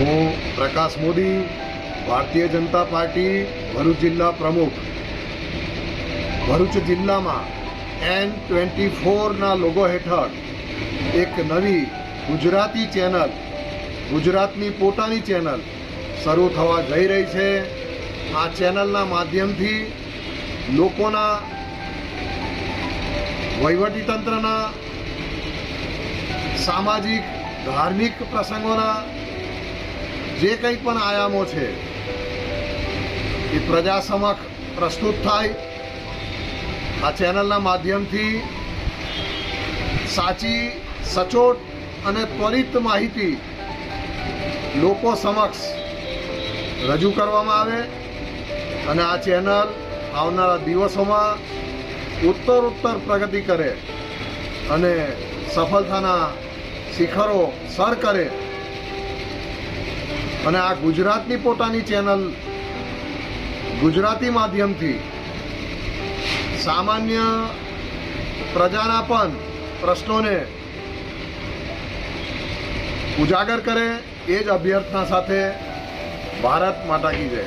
હું પ્રકાશ મોદી, ભારતીય જનતા પાર્ટી ભરૂચ જિલ્લા પ્રમુખ. ભરૂચ જિલ્લામાં N24ના લોગો હેઠળ એક નવી ગુજરાતી ચેનલ, ગુજરાતની પોતાની ચેનલ શરૂ થવા જઈ રહી છે. આ ચેનલના માધ્યમથી લોકોના, વહીવટીતંત્રના, સામાજિક ધાર્મિક પ્રસંગોના જે કંઈ પણ આયામો છે એ પ્રજા સમક્ષ પ્રસ્તુત થાય. આ ચેનલના માધ્યમથી સાચી, સચોટ અને ત્વરિત માહિતી લોકો સમક્ષ રજૂ કરવામાં આવે અને આ ચેનલ આવનારા દિવસોમાં ઉત્તરોત્તર પ્રગતિ કરે અને સફળતાના શિખરો સર કરે અને આ ગુજરાતની પોતાની ચેનલ ગુજરાતી માધ્યમથી સામાન્ય પ્રજાના પણ પ્રશ્નોને ઉજાગર કરે, એ જ અભ્યર્થના સાથે ભારત માતા કી જય.